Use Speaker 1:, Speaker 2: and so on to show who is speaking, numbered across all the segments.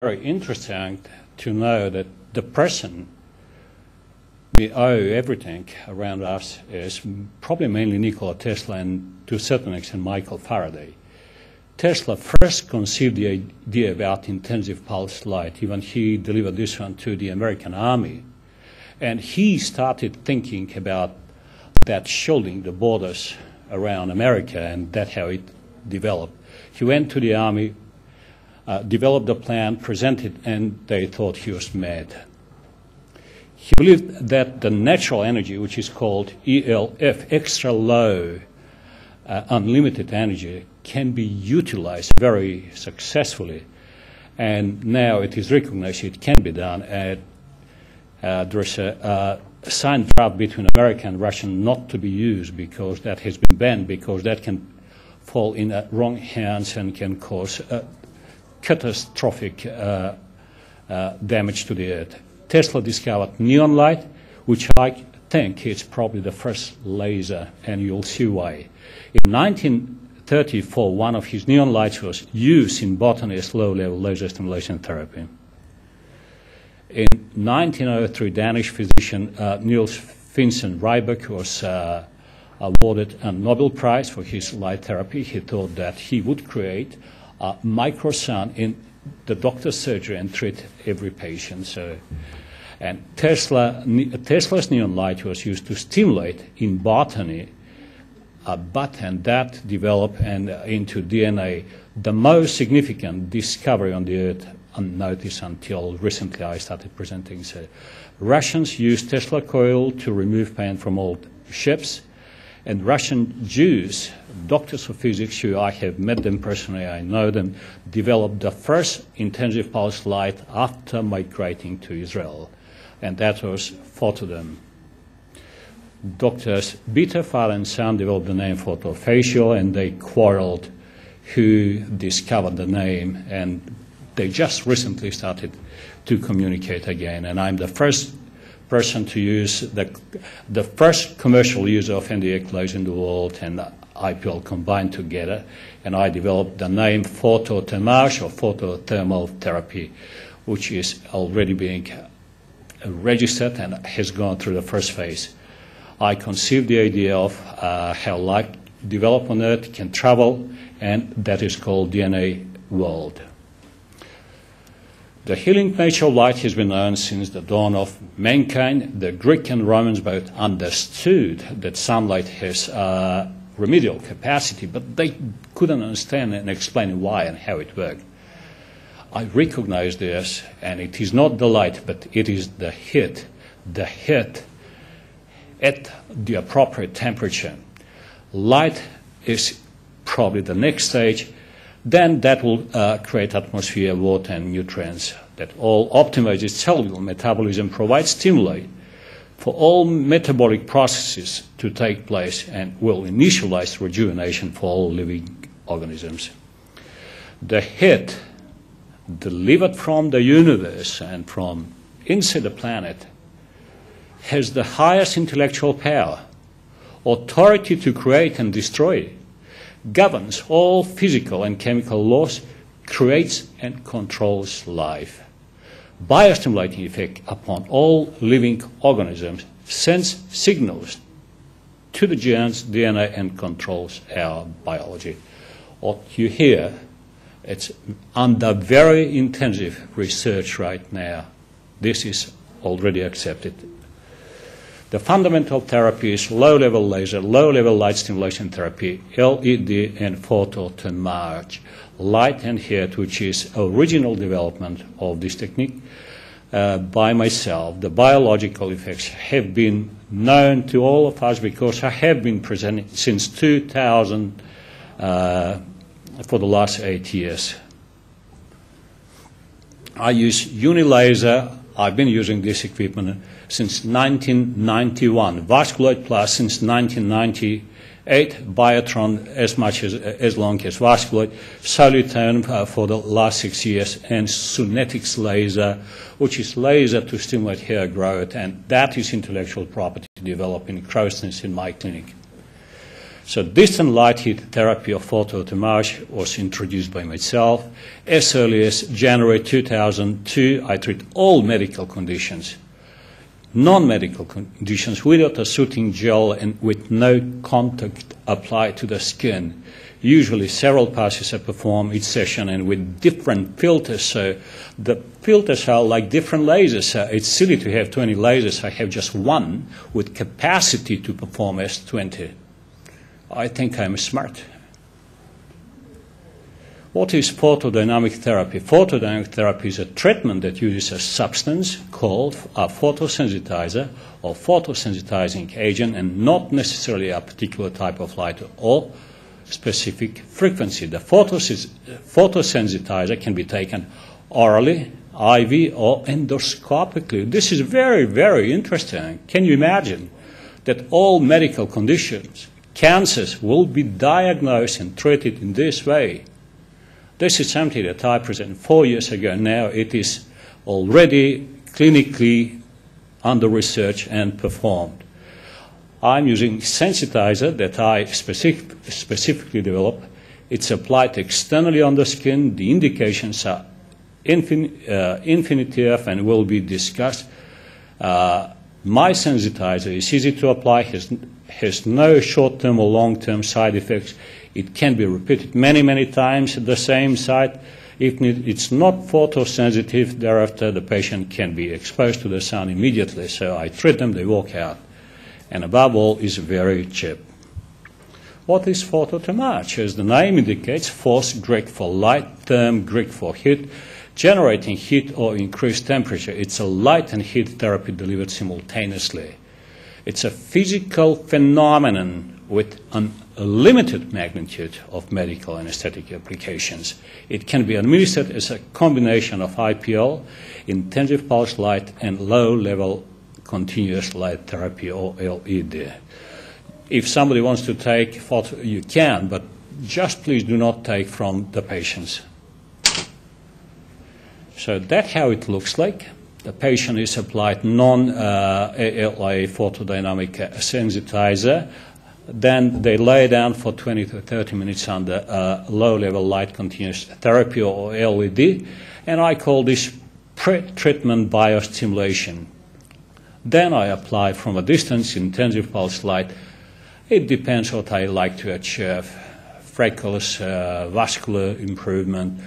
Speaker 1: very interesting to know that the person we owe everything around us is probably mainly Nikola Tesla and to a certain extent Michael Faraday. Tesla first conceived the idea about intensive pulse light. Even he delivered this one to the American Army. And he started thinking about that shielding the borders around America, and that's how it developed. He went to the Army, developed a plan, presented, and they thought he was mad. He believed that the natural energy, which is called ELF, extra low, unlimited energy, can be utilized very successfully. And now it is recognized it can be done. There's a signed draft between America and Russia not to be used because that has been banned, because that can fall in wrong hands and can cause catastrophic damage to the Earth. Tesla discovered neon light, which I think is probably the first laser, and you'll see why. In 1934, one of his neon lights was used in botany as low-level laser stimulation therapy. In 1903, Danish physician Niels Finsen Riebeck was awarded a Nobel Prize for his light therapy. He thought that he would create a microsun in the doctor's surgery and treat every patient. And Tesla's neon light was used to stimulate in botany, and that developed into DNA, the most significant discovery on the Earth, unnoticed until recently I started presenting. So Russians used Tesla coil to remove paint from old ships, and Russian Jews, doctors of physics, who I have met them personally, I know them, developed the first intensive pulse light after migrating to Israel, and that was Photodynamic. Doctors Bitter, father and son, developed the name photofacial, and they quarreled who discovered the name, and they just recently started to communicate again. And I'm the first person to use the first commercial use of NDX laser in the world and IPL combined together, and I developed the name Photothermage or photothermal therapy, which is already being registered and has gone through the first phase. I conceived the idea of how light developed on Earth can travel, and that is called DNA world. The healing nature of light has been known since the dawn of mankind. The Greek and Romans both understood that sunlight has remedial capacity, but they couldn't understand and explain why and how it worked. I recognize this, and it is not the light, but it is the heat at the appropriate temperature. Light is probably the next stage. Then that will create atmosphere, water, and nutrients that all optimizes cellular metabolism, provides stimuli for all metabolic processes to take place, and will initialize rejuvenation for all living organisms. The heat delivered from the universe and from inside the planet has the highest intellectual power, authority to create and destroy, governs all physical and chemical laws, creates and controls life. Biostimulating effect upon all living organisms sends signals to the genes, DNA, and controls our biology. What you hear, it's under very intensive research right now. This is already accepted. The fundamental therapy is low-level laser, low-level light stimulation therapy, LED and Photothermage, light and heat, which is original development of this technique by myself. The biological effects have been known to all of us because I have been presenting since 2000 for the last 8 years. I use Unilaser. I've been using this equipment since 1991, Vasculoid Plus since 1998, Biotron as long as Vasculoid, Solitone for the last 6 years, and Sunetics laser, which is laser to stimulate hair growth, and that is intellectual property developed in Crowsnest in my clinic. So distant light heat therapy or photothermage was introduced by myself. As early as January 2002, I treat all medical conditions, non-medical conditions without a soothing gel and with no contact applied to the skin. Usually several passes are performed each session and with different filters. So the filters are like different lasers. It's silly to have 20 lasers. I have just one with capacity to perform S20. I think I'm smart. What is photodynamic therapy? Photodynamic therapy is a treatment that uses a substance called a photosensitizer or photosensitizing agent and not necessarily a particular type of light or specific frequency. The photosensitizer can be taken orally, IV, or endoscopically. This is very, very interesting. Can you imagine that all medical conditions, cancers, will be diagnosed and treated in this way? This is something that I presented 4 years ago. Now it is already clinically under research and performed. I'm using sensitizer that I specifically developed. It's applied externally on the skin. The indications are infinitive and will be discussed. My sensitizer is easy to apply, has no short-term or long-term side effects. It can be repeated many, many times at the same site. If it's not photosensitive, thereafter the patient can be exposed to the sun immediately. So I treat them, they walk out. And above all, is very cheap. What is photothermage? As the name indicates, phos, Greek for light, therm, Greek for heat, generating heat or increased temperature. It's a light and heat therapy delivered simultaneously. It's a physical phenomenon with an limited magnitude of medical and aesthetic applications. It can be administered as a combination of IPL, intensive pulse light, and low-level continuous light therapy or LED. If somebody wants to take photo, you can, but just please do not take from the patients. So that's how it looks like. The patient is applied non-ALA photodynamic sensitizer. Then they lay down for 20 to 30 minutes under low-level light continuous therapy or LED, and I call this pre-treatment biostimulation. Then I apply from a distance intensive pulse light. It depends what I like to achieve. Freckles, vascular improvement,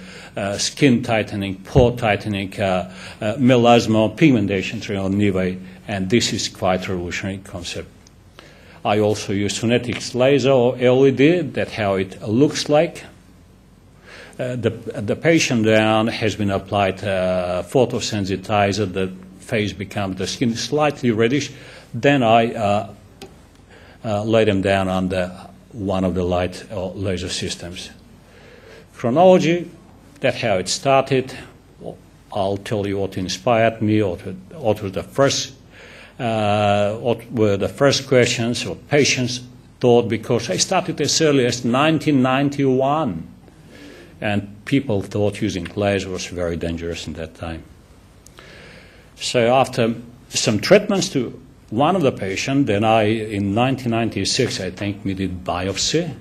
Speaker 1: skin tightening, pore tightening, melasma, pigmentation or nevus, and this is quite a revolutionary concept. I also use phonetics laser or LED. That's how it looks like. The patient down has been applied photosensitizer. The face becomes, the skin slightly reddish. Then I lay them down under one of the light or laser systems. Chronology, that's how it started. I'll tell you what inspired me, what were the first questions or patients thought, because I started as early as 1991. And people thought using laser was very dangerous in that time. So after some treatments to one of the patients, then in 1996, I think, we did biopsy.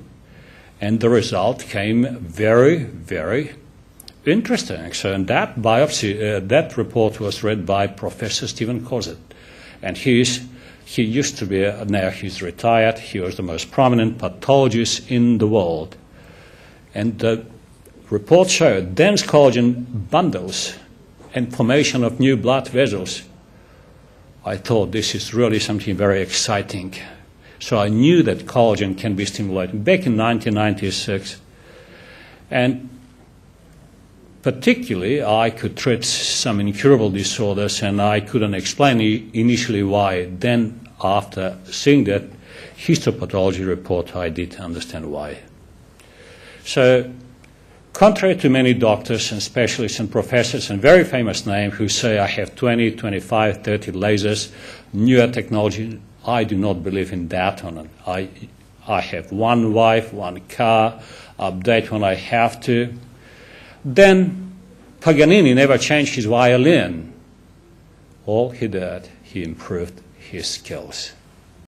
Speaker 1: And the result came very, very interesting. So in that biopsy, that report was read by Professor Stephen Cossett. And he used to be, now he's retired, he was the most prominent pathologist in the world. And the report showed dense collagen bundles and formation of new blood vessels. I thought this is really something very exciting. So I knew that collagen can be stimulated back in 1996. And particularly, I could treat some incurable disorders, and I couldn't explain initially why. Then, after seeing that histopathology report, I did understand why. So, contrary to many doctors and specialists and professors and very famous names who say I have 20, 25, 30 lasers, newer technology, I do not believe in that. I have one wife, one car, update when I have to. Then Paganini never changed his violin. All he did, he improved his skills.